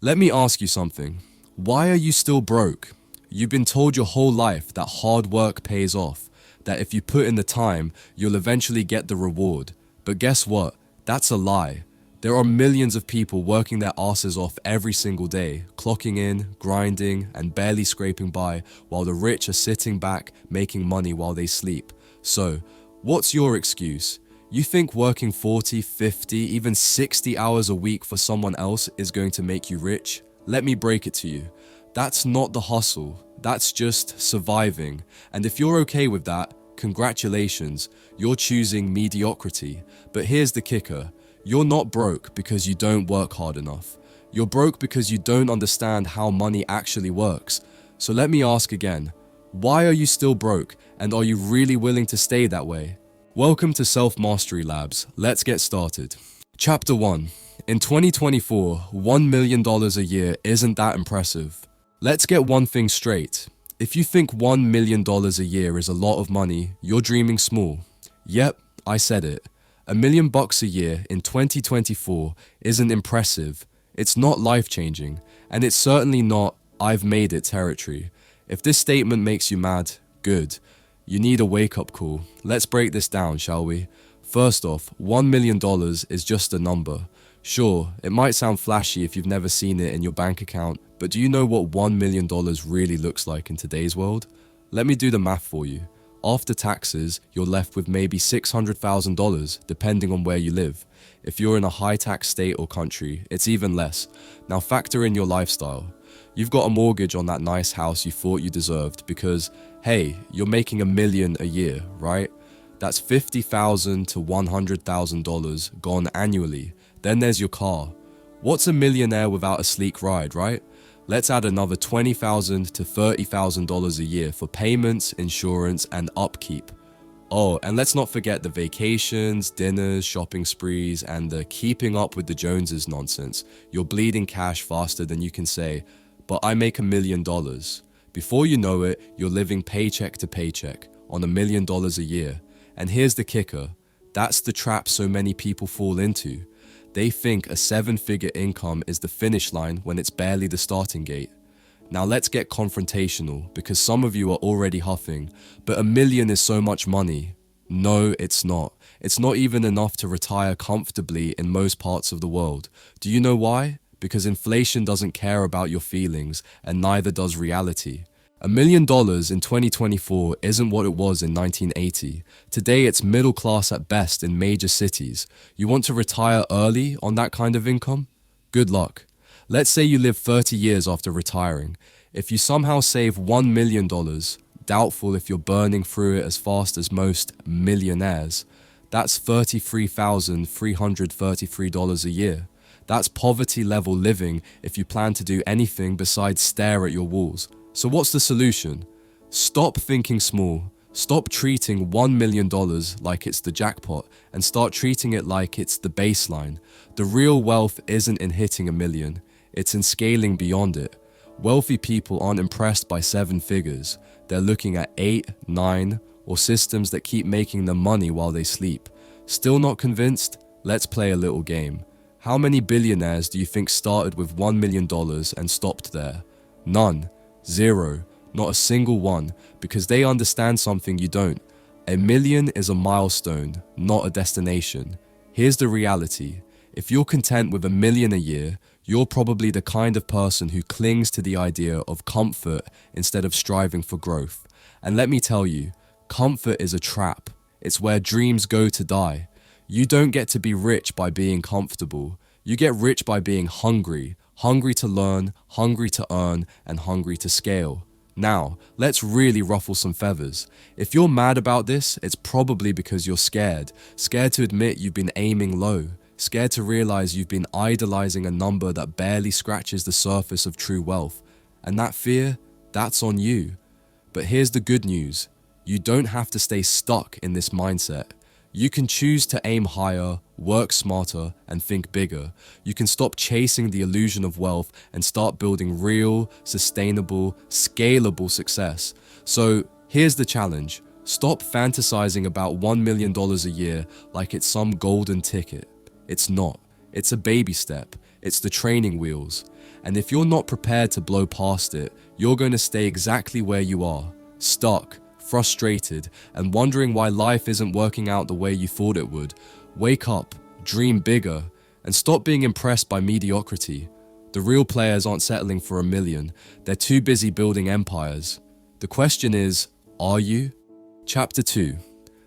Let me ask you something. Why are you still broke? You've been told your whole life that hard work pays off, that if you put in the time, you'll eventually get the reward. But guess what? That's a lie. There are millions of people working their asses off every single day, clocking in, grinding, and barely scraping by, while the rich are sitting back, making money while they sleep. So, what's your excuse? You think working 40, 50, even 60 hours a week for someone else is going to make you rich? Let me break it to you. That's not the hustle. That's just surviving. And if you're okay with that, congratulations, you're choosing mediocrity. But here's the kicker. You're not broke because you don't work hard enough. You're broke because you don't understand how money actually works. So let me ask again, why are you still broke, and are you really willing to stay that way? Welcome to Self-Mastery Labs. Let's get started. Chapter 1. In 2024, $1 million a year isn't that impressive. Let's get one thing straight. If you think $1 million a year is a lot of money, you're dreaming small. Yep, I said it. $1 million a year in 2024 isn't impressive, it's not life-changing, and it's certainly not "I've made it" territory. If this statement makes you mad, good. You need a wake-up call. Let's break this down, shall we? First off, $1 million is just a number. Sure, it might sound flashy if you've never seen it in your bank account, but do you know what $1 million really looks like in today's world? Let me do the math for you. After taxes, you're left with maybe $600,000, depending on where you live. If you're in a high-tax state or country, it's even less. Now factor in your lifestyle. You've got a mortgage on that nice house you thought you deserved because, hey, you're making $1 million a year, right? That's $50,000 to $100,000 gone annually. Then there's your car. What's a millionaire without a sleek ride, right? Let's add another $20,000 to $30,000 a year for payments, insurance, and upkeep. Oh, and let's not forget the vacations, dinners, shopping sprees, and the keeping up with the Joneses nonsense. You're bleeding cash faster than you can say, but I make $1 million. Before you know it, you're living paycheck to paycheck on $1 million a year. And here's the kicker. That's the trap so many people fall into. They think a 7-figure income is the finish line when it's barely the starting gate. Now let's get confrontational because some of you are already huffing, but $1 million is so much money. No, it's not. It's not even enough to retire comfortably in most parts of the world. Do you know why? Because inflation doesn't care about your feelings, and neither does reality. $1 million in 2024 isn't what it was in 1980. Today it's middle class at best in major cities. You want to retire early on that kind of income? Good luck. Let's say you live 30 years after retiring. If you somehow save $1 million, doubtful if you're burning through it as fast as most millionaires, that's $33,333 a year. That's poverty level living if you plan to do anything besides stare at your walls. So what's the solution? Stop thinking small. Stop treating $1 million like it's the jackpot and start treating it like it's the baseline. The real wealth isn't in hitting $1 million, it's in scaling beyond it. Wealthy people aren't impressed by 7 figures. They're looking at 8, 9, or systems that keep making them money while they sleep. Still not convinced? Let's play a little game. How many billionaires do you think started with $1 million and stopped there? None. Zero. Not a single one, because they understand something you don't. $1 million is a milestone, not a destination. Here's the reality. If you're content with $1 million a year, you're probably the kind of person who clings to the idea of comfort instead of striving for growth. And let me tell you, comfort is a trap. It's where dreams go to die. You don't get to be rich by being comfortable. You get rich by being hungry. Hungry to learn, hungry to earn, and hungry to scale. Now, let's really ruffle some feathers. If you're mad about this, it's probably because you're scared. Scared to admit you've been aiming low. Scared to realize you've been idolizing a number that barely scratches the surface of true wealth. And that fear, that's on you. But here's the good news. You don't have to stay stuck in this mindset. You can choose to aim higher, work smarter, and think bigger. You can stop chasing the illusion of wealth and start building real, sustainable, scalable success. So here's the challenge. Stop fantasizing about $1 million a year like it's some golden ticket. It's not. It's a baby step. It's the training wheels. And if you're not prepared to blow past it, you're going to stay exactly where you are, stuck, frustrated, and wondering why life isn't working out the way you thought it would. Wake up, dream bigger, and stop being impressed by mediocrity. The real players aren't settling for $1 million. They're too busy building empires. The question is, are you? Chapter 2.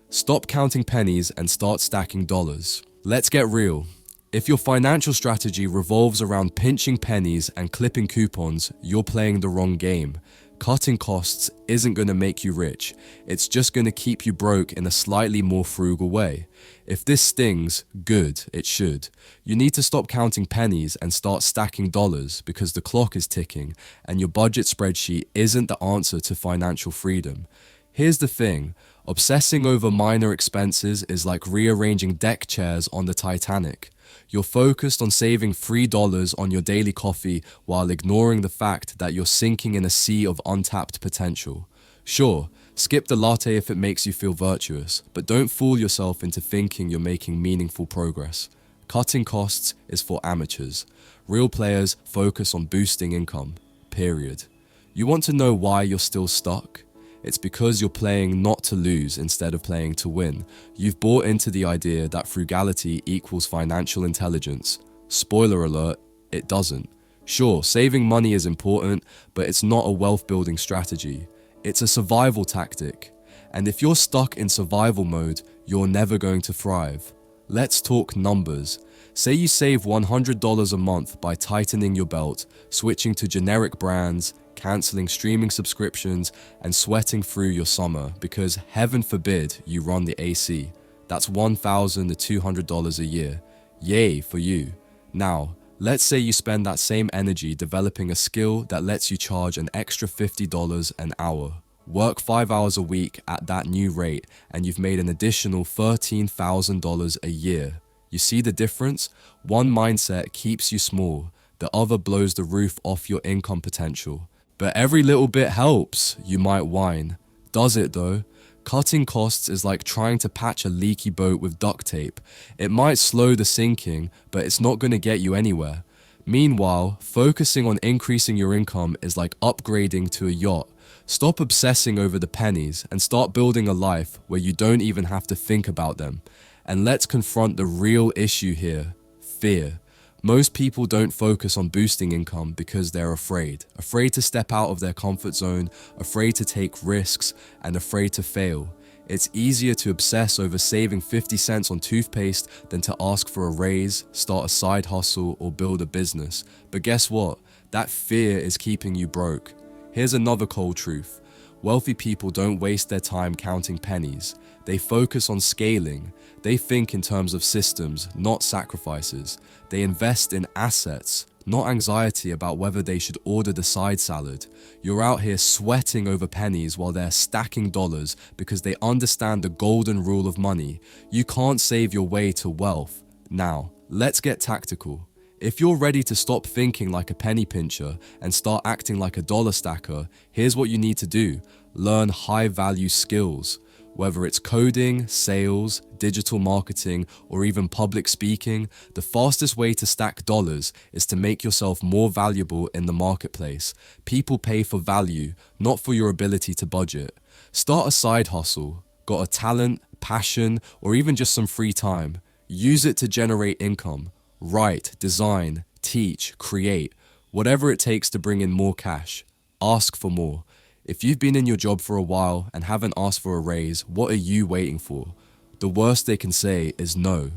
Stop counting pennies and start stacking dollars. Let's get real. If your financial strategy revolves around pinching pennies and clipping coupons, you're playing the wrong game. Cutting costs isn't going to make you rich. It's just going to keep you broke in a slightly more frugal way. If this stings, good, it should. You need to stop counting pennies and start stacking dollars because the clock is ticking and your budget spreadsheet isn't the answer to financial freedom. Here's the thing, obsessing over minor expenses is like rearranging deck chairs on the Titanic. You're focused on saving $3 on your daily coffee while ignoring the fact that you're sinking in a sea of untapped potential. Sure, skip the latte if it makes you feel virtuous, but don't fool yourself into thinking you're making meaningful progress. Cutting costs is for amateurs. Real players focus on boosting income, period. You want to know why you're still stuck? It's because you're playing not to lose instead of playing to win. You've bought into the idea that frugality equals financial intelligence. Spoiler alert, it doesn't. Sure, saving money is important, but it's not a wealth-building strategy. It's a survival tactic. And if you're stuck in survival mode, you're never going to thrive. Let's talk numbers. Say you save $100 a month by tightening your belt, switching to generic brands, canceling streaming subscriptions, and sweating through your summer because heaven forbid you run the AC. That's $1,200 a year. Yay for you. Now, let's say you spend that same energy developing a skill that lets you charge an extra $50 an hour. Work 5 hours a week at that new rate and you've made an additional $13,000 a year. You see the difference? One mindset keeps you small, the other blows the roof off your income potential. But every little bit helps, you might whine. Does it though? Cutting costs is like trying to patch a leaky boat with duct tape. It might slow the sinking, but it's not going to get you anywhere. Meanwhile, focusing on increasing your income is like upgrading to a yacht. Stop obsessing over the pennies and start building a life where you don't even have to think about them. And let's confront the real issue here, fear. Most people don't focus on boosting income because they're afraid to step out of their comfort zone, afraid to take risks, and afraid to fail. It's easier to obsess over saving 50 cents on toothpaste than to ask for a raise, start a side hustle, or build a business. But guess what? That fear is keeping you broke. Here's another cold truth. Wealthy people don't waste their time counting pennies. They focus on scaling. They think in terms of systems, not sacrifices. They invest in assets, not anxiety about whether they should order the side salad. You're out here sweating over pennies while they're stacking dollars because they understand the golden rule of money. You can't save your way to wealth. Now, let's get tactical. If you're ready to stop thinking like a penny pincher and start acting like a dollar stacker, here's what you need to do. Learn high-value skills. Whether it's coding, sales, digital marketing, or even public speaking, the fastest way to stack dollars is to make yourself more valuable in the marketplace. People pay for value, not for your ability to budget. Start a side hustle. Got a talent, passion, or even just some free time? Use it to generate income. Write, design, teach, create. Whatever it takes to bring in more cash. Ask for more. If you've been in your job for a while and haven't asked for a raise, what are you waiting for? The worst they can say is no.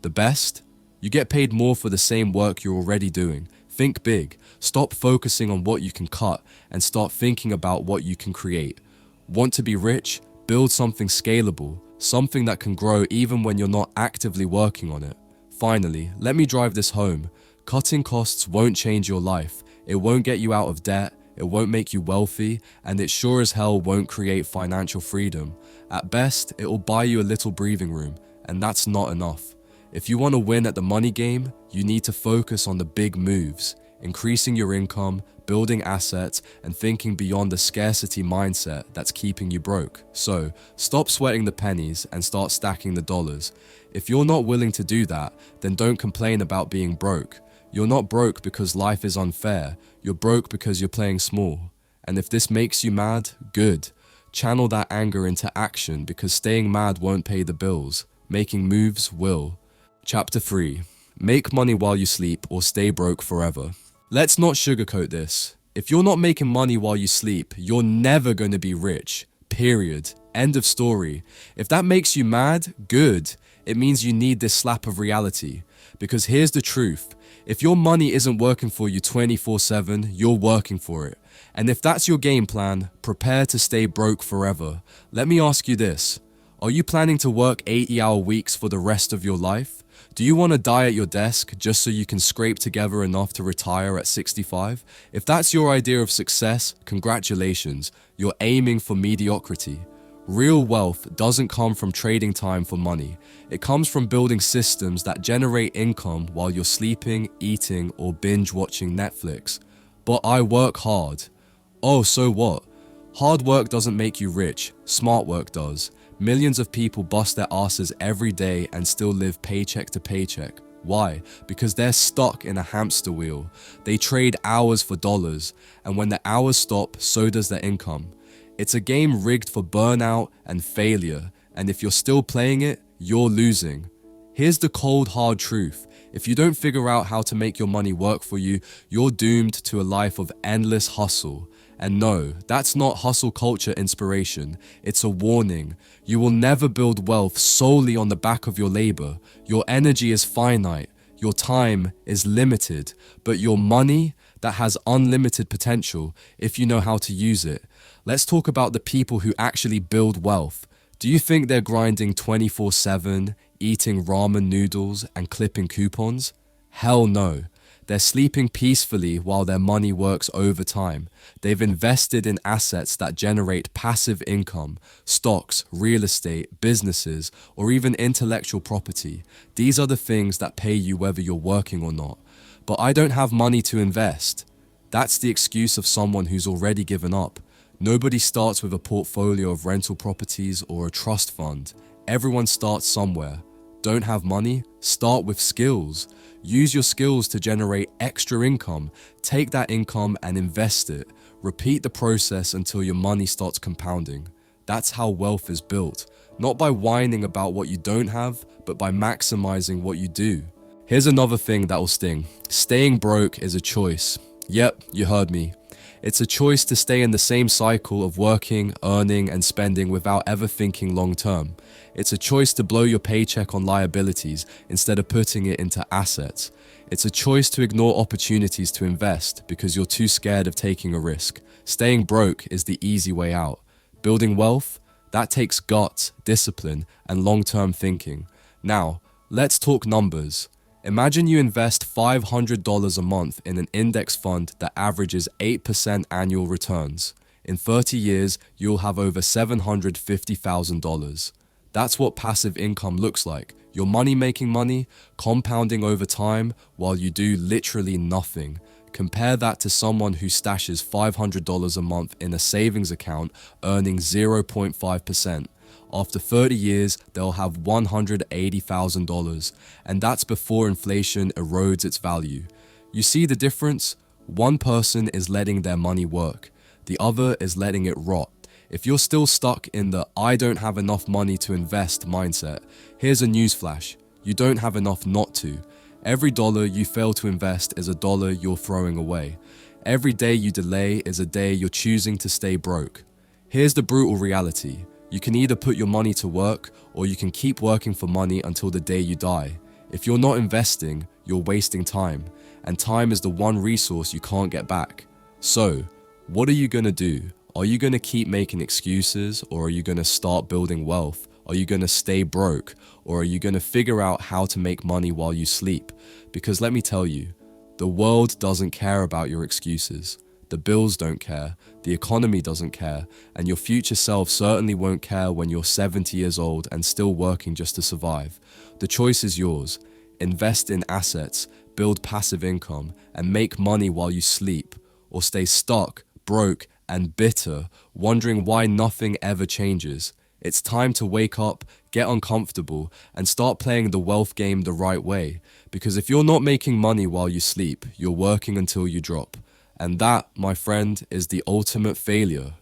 The best? You get paid more for the same work you're already doing. Think big. Stop focusing on what you can cut and start thinking about what you can create. Want to be rich? Build something scalable, something that can grow even when you're not actively working on it. Finally, let me drive this home. Cutting costs won't change your life. It won't get you out of debt. It won't make you wealthy, and it sure as hell won't create financial freedom. At best, it will buy you a little breathing room, and that's not enough. If you want to win at the money game, you need to focus on the big moves, increasing your income, building assets, and thinking beyond the scarcity mindset that's keeping you broke. So, stop sweating the pennies and start stacking the dollars. If you're not willing to do that, then don't complain about being broke. You're not broke because life is unfair. You're broke because you're playing small. And if this makes you mad, good. Channel that anger into action because staying mad won't pay the bills. Making moves will. Chapter 3. Make money while you sleep or stay broke forever. Let's not sugarcoat this. If you're not making money while you sleep, you're never going to be rich. Period. End of story. If that makes you mad, good. It means you need this slap of reality. Because here's the truth. If your money isn't working for you 24/7, you're working for it. And if that's your game plan, prepare to stay broke forever. Let me ask you this. Are you planning to work 80-hour weeks for the rest of your life? Do you want to die at your desk just so you can scrape together enough to retire at 65? If that's your idea of success, congratulations. You're aiming for mediocrity. Real wealth doesn't come from trading time for money. It comes from building systems that generate income while you're sleeping, eating, or binge watching Netflix. But I work hard. Oh, so what? Hard work doesn't make you rich. Smart work does. Millions of people bust their asses every day and still live paycheck to paycheck. Why? Because they're stuck in a hamster wheel. They trade hours for dollars, and when the hours stop, so does their income. It's a game rigged for burnout and failure, and if you're still playing it, you're losing. Here's the cold, hard truth. If you don't figure out how to make your money work for you, you're doomed to a life of endless hustle. And no, that's not hustle culture inspiration. It's a warning. You will never build wealth solely on the back of your labor. Your energy is finite. Your time is limited. But your money, that has unlimited potential if you know how to use it. Let's talk about the people who actually build wealth. Do you think they're grinding 24/7, eating ramen noodles and clipping coupons? Hell no. They're sleeping peacefully while their money works overtime. They've invested in assets that generate passive income, stocks, real estate, businesses, or even intellectual property. These are the things that pay you whether you're working or not. But I don't have money to invest. That's the excuse of someone who's already given up. Nobody starts with a portfolio of rental properties or a trust fund. Everyone starts somewhere. Don't have money? Start with skills. Use your skills to generate extra income. Take that income and invest it. Repeat the process until your money starts compounding. That's how wealth is built. Not by whining about what you don't have, but by maximizing what you do. Here's another thing that will sting. Staying broke is a choice. Yep, you heard me. It's a choice to stay in the same cycle of working, earning, and spending without ever thinking long term. It's a choice to blow your paycheck on liabilities instead of putting it into assets. It's a choice to ignore opportunities to invest because you're too scared of taking a risk. Staying broke is the easy way out. Building wealth, that takes guts, discipline, and long-term thinking. Now, let's talk numbers. Imagine you invest $500 a month in an index fund that averages 8% annual returns. In 30 years, you'll have over $750,000. That's what passive income looks like. Your money making money, compounding over time while you do literally nothing. Compare that to someone who stashes $500 a month in a savings account earning 0.5%. After 30 years, they'll have $180,000, and that's before inflation erodes its value. You see the difference? One person is letting their money work. The other is letting it rot. If you're still stuck in the "I don't have enough money to invest" mindset, here's a newsflash. You don't have enough not to. Every dollar you fail to invest is a dollar you're throwing away. Every day you delay is a day you're choosing to stay broke. Here's the brutal reality. You can either put your money to work or you can keep working for money until the day you die. If you're not investing, you're wasting time, and time is the one resource you can't get back. So, what are you gonna do? Are you gonna keep making excuses, or are you gonna start building wealth? Are you gonna stay broke, or are you gonna figure out how to make money while you sleep? Because let me tell you, the world doesn't care about your excuses. The bills don't care, the economy doesn't care, and your future self certainly won't care when you're 70 years old and still working just to survive. The choice is yours. Invest in assets, build passive income, and make money while you sleep, or stay stuck, broke, and bitter, wondering why nothing ever changes. It's time to wake up, get uncomfortable, and start playing the wealth game the right way. Because if you're not making money while you sleep, you're working until you drop. And that, my friend, is the ultimate failure.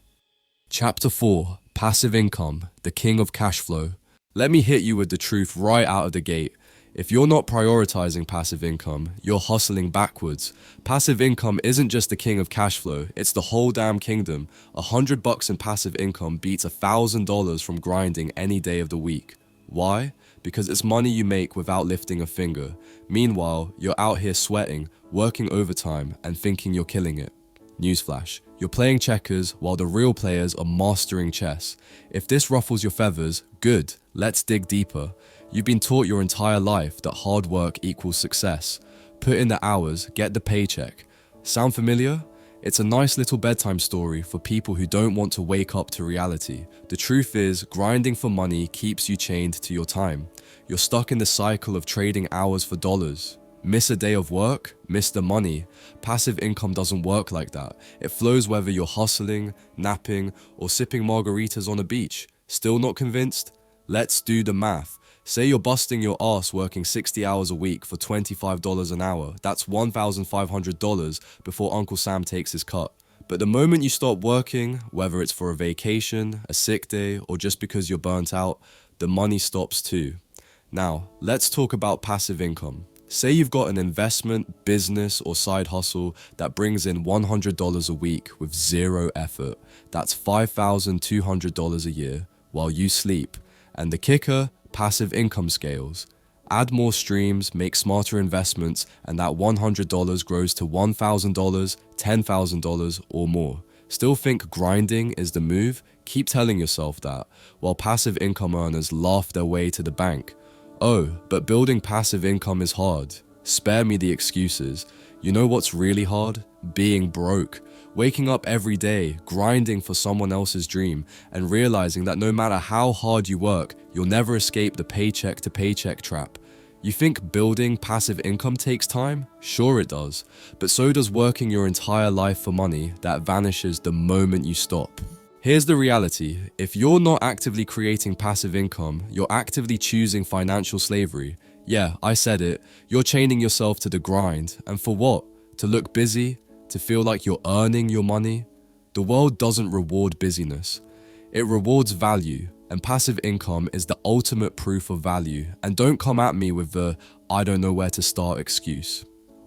Chapter 4, Passive Income, the King of Cash Flow. Let me hit you with the truth right out of the gate. If you're not prioritizing passive income, you're hustling backwards. Passive income isn't just the king of cash flow, it's the whole damn kingdom. $100 in passive income beats $1,000 from grinding any day of the week. Why? Because it's money you make without lifting a finger. Meanwhile, you're out here sweating, working overtime, and thinking you're killing it. Newsflash, you're playing checkers while the real players are mastering chess. If this ruffles your feathers, good, let's dig deeper. You've been taught your entire life that hard work equals success. Put in the hours, get the paycheck. Sound familiar? It's a nice little bedtime story for people who don't want to wake up to reality. The truth is, grinding for money keeps you chained to your time. You're stuck in the cycle of trading hours for dollars. Miss a day of work, miss the money. Passive income doesn't work like that. It flows whether you're hustling, napping, or sipping margaritas on a beach. Still not convinced? Let's do the math. Say you're busting your ass working 60 hours a week for $25 an hour. That's $1,500 before Uncle Sam takes his cut. But the moment you stop working, whether it's for a vacation, a sick day, or just because you're burnt out, the money stops too. Now, let's talk about passive income. Say you've got an investment, business, or side hustle that brings in $100 a week with zero effort. That's $5,200 a year while you sleep. And the kicker? Passive income scales. Add more streams, make smarter investments, and that $100 grows to $1,000, $10,000, or more. Still think grinding is the move? Keep telling yourself that, while passive income earners laugh their way to the bank. Oh, but building passive income is hard. Spare me the excuses. You know what's really hard? Being broke. Waking up every day, grinding for someone else's dream, and realizing that no matter how hard you work, you'll never escape the paycheck to paycheck trap. You think building passive income takes time? Sure it does. But so does working your entire life for money that vanishes the moment you stop. Here's the reality. If you're not actively creating passive income, you're actively choosing financial slavery. Yeah, I said it. You're chaining yourself to the grind. And for what? To look busy? To feel like you're earning your money? The world doesn't reward busyness. It rewards value, and passive income is the ultimate proof of value. And don't come at me with the "I don't know where to start" excuse.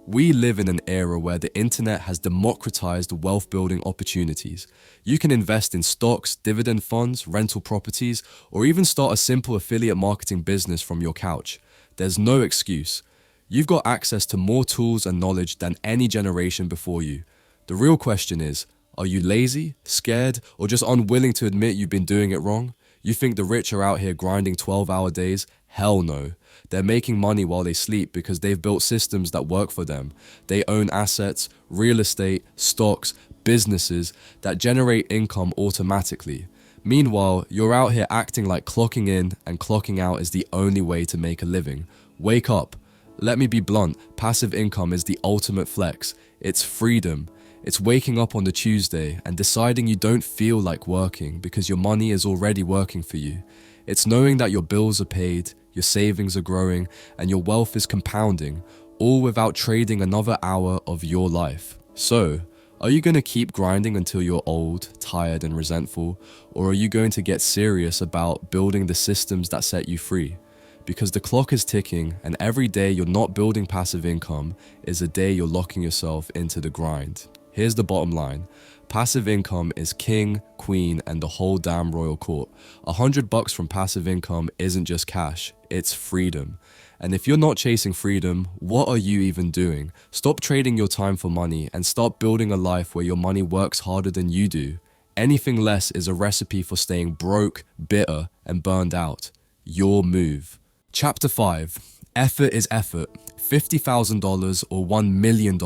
We live in an era where the internet has democratized wealth building opportunities. You can invest in stocks, dividend funds, rental properties, or even start a simple affiliate marketing business from your couch. There's no excuse. You've got access to more tools and knowledge than any generation before you. The real question is, are you lazy, scared, or just unwilling to admit you've been doing it wrong? You think the rich are out here grinding 12-hour days? Hell no. They're making money while they sleep because they've built systems that work for them. They own assets, real estate, stocks, businesses that generate income automatically. Meanwhile, you're out here acting like clocking in and clocking out is the only way to make a living. Wake up. Let me be blunt, passive income is the ultimate flex. It's freedom. It's waking up on the Tuesday and deciding you don't feel like working because your money is already working for you. It's knowing that your bills are paid, your savings are growing, and your wealth is compounding, all without trading another hour of your life. So, are you going to keep grinding until you're old, tired, and resentful? Or are you going to get serious about building the systems that set you free? Because the clock is ticking, and every day you're not building passive income is a day you're locking yourself into the grind. Here's the bottom line. Passive income is king, queen, and the whole damn royal court. $100 from passive income isn't just cash, it's freedom. And if you're not chasing freedom, what are you even doing? Stop trading your time for money and start building a life where your money works harder than you do. Anything less is a recipe for staying broke, bitter, and burned out. Your move. Chapter 5. Effort is effort. $50,000 or $1 million,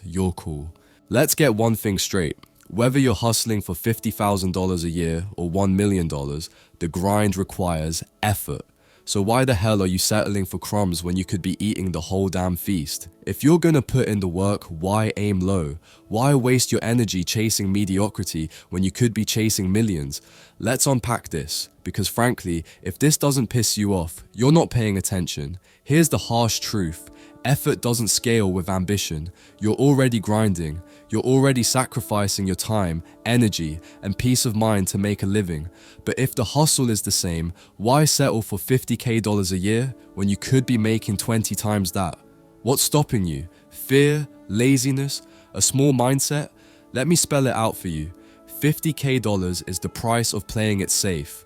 you're cool. Let's get one thing straight. Whether you're hustling for $50,000 a year or $1 million, the grind requires effort. So why the hell are you settling for crumbs when you could be eating the whole damn feast? If you're gonna put in the work, why aim low? Why waste your energy chasing mediocrity when you could be chasing millions? Let's unpack this, because frankly, if this doesn't piss you off, you're not paying attention. Here's the harsh truth. Effort doesn't scale with ambition. You're already grinding. You're already sacrificing your time, energy, and peace of mind to make a living. But if the hustle is the same, why settle for $50K a year when you could be making 20 times that? What's stopping you? Fear? Laziness? A small mindset? Let me spell it out for you. $50K is the price of playing it safe.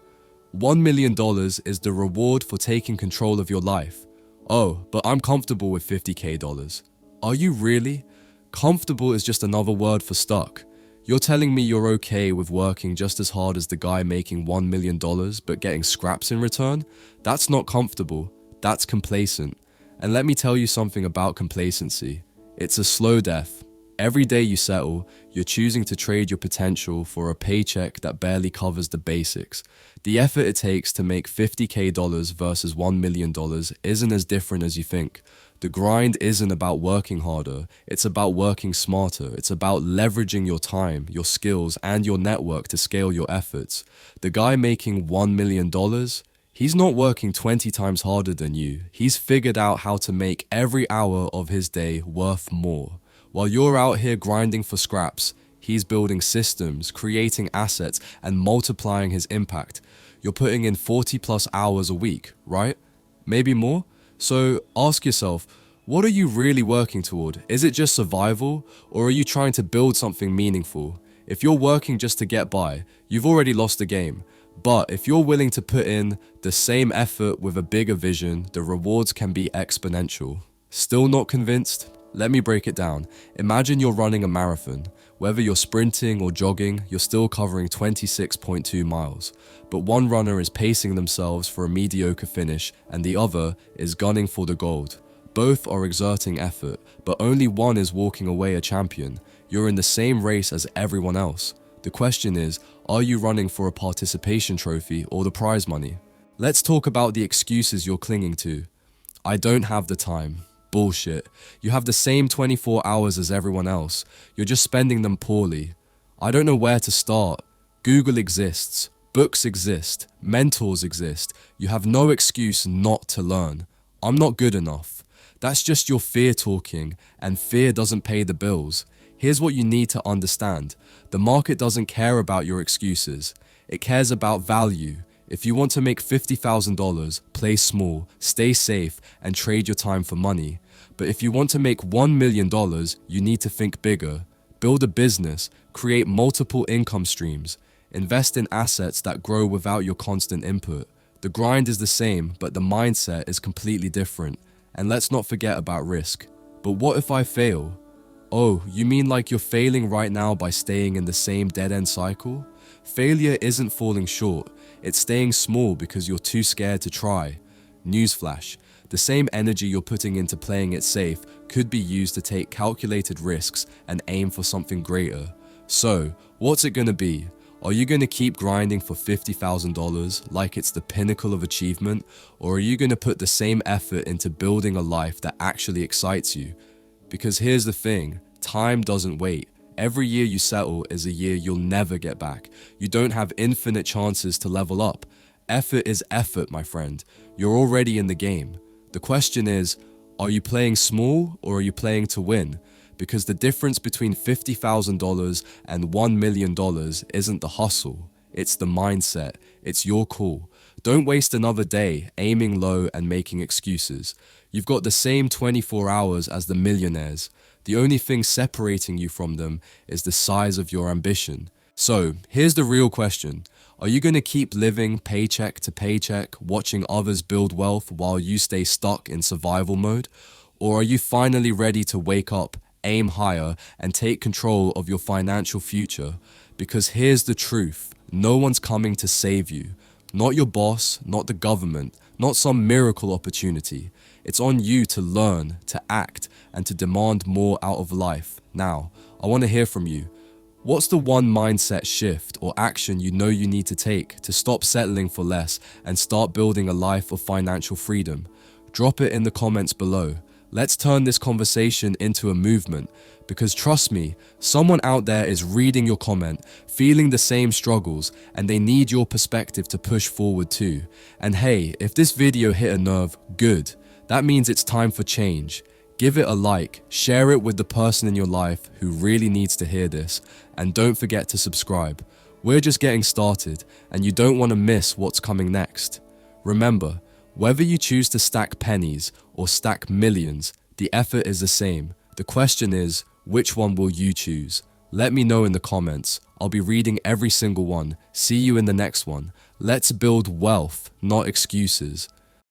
$1 million is the reward for taking control of your life. Oh, but I'm comfortable with $50K. Are you really? Comfortable is just another word for stuck. You're telling me you're okay with working just as hard as the guy making $1 million but getting scraps in return? That's not comfortable, that's complacent. And let me tell you something about complacency. It's a slow death. Every day you settle, you're choosing to trade your potential for a paycheck that barely covers the basics. The effort it takes to make $50K versus $1 million isn't as different as you think. The grind isn't about working harder, it's about working smarter. It's about leveraging your time, your skills, and your network to scale your efforts. The guy making $1 million, he's not working 20 times harder than you. He's figured out how to make every hour of his day worth more. While you're out here grinding for scraps, he's building systems, creating assets, and multiplying his impact. You're putting in 40 plus hours a week, right? Maybe more? So ask yourself, what are you really working toward? Is it just survival, or are you trying to build something meaningful? If you're working just to get by, you've already lost the game. But if you're willing to put in the same effort with a bigger vision, the rewards can be exponential. Still not convinced? Let me break it down. Imagine you're running a marathon. Whether you're sprinting or jogging, you're still covering 26.2 miles. But one runner is pacing themselves for a mediocre finish and the other is gunning for the gold. Both are exerting effort, but only one is walking away a champion. You're in the same race as everyone else. The question is, are you running for a participation trophy or the prize money? Let's talk about the excuses you're clinging to. I don't have the time. Bullshit. You have the same 24 hours as everyone else. You're just spending them poorly. I don't know where to start. Google exists. Books exist. Mentors exist. You have no excuse not to learn. I'm not good enough. That's just your fear talking, and fear doesn't pay the bills. Here's what you need to understand. The market doesn't care about your excuses. It cares about value. If you want to make $50,000, play small, stay safe, and trade your time for money. But if you want to make $1 million, you need to think bigger. Build a business, create multiple income streams, invest in assets that grow without your constant input. The grind is the same, but the mindset is completely different. And let's not forget about risk. But what if I fail? Oh, you mean like you're failing right now by staying in the same dead-end cycle? Failure isn't falling short. It's staying small because you're too scared to try. Newsflash, the same energy you're putting into playing it safe could be used to take calculated risks and aim for something greater. So, what's it gonna be? Are you gonna keep grinding for $50,000 like it's the pinnacle of achievement? Or are you gonna put the same effort into building a life that actually excites you? Because here's the thing, time doesn't wait. Every year you settle is a year you'll never get back. You don't have infinite chances to level up. Effort is effort, my friend. You're already in the game. The question is, are you playing small or are you playing to win? Because the difference between $50,000 and $1 million isn't the hustle. It's the mindset. It's your call. Don't waste another day aiming low and making excuses. You've got the same 24 hours as the millionaires. The only thing separating you from them is the size of your ambition. So, here's the real question. Are you going to keep living paycheck to paycheck, watching others build wealth while you stay stuck in survival mode? Or are you finally ready to wake up, aim higher, and take control of your financial future? Because here's the truth. No one's coming to save you. Not your boss, not the government, not some miracle opportunity. It's on you to learn, to act, and to demand more out of life. Now, I want to hear from you. What's the one mindset shift or action you know you need to take to stop settling for less and start building a life of financial freedom? Drop it in the comments below. Let's turn this conversation into a movement, because trust me, someone out there is reading your comment, feeling the same struggles, and they need your perspective to push forward too. And hey, if this video hit a nerve, good. That means it's time for change. Give it a like, share it with the person in your life who really needs to hear this, and don't forget to subscribe. We're just getting started, and you don't want to miss what's coming next. Remember, whether you choose to stack pennies or stack millions, the effort is the same. The question is, which one will you choose? Let me know in the comments. I'll be reading every single one. See you in the next one. Let's build wealth, not excuses.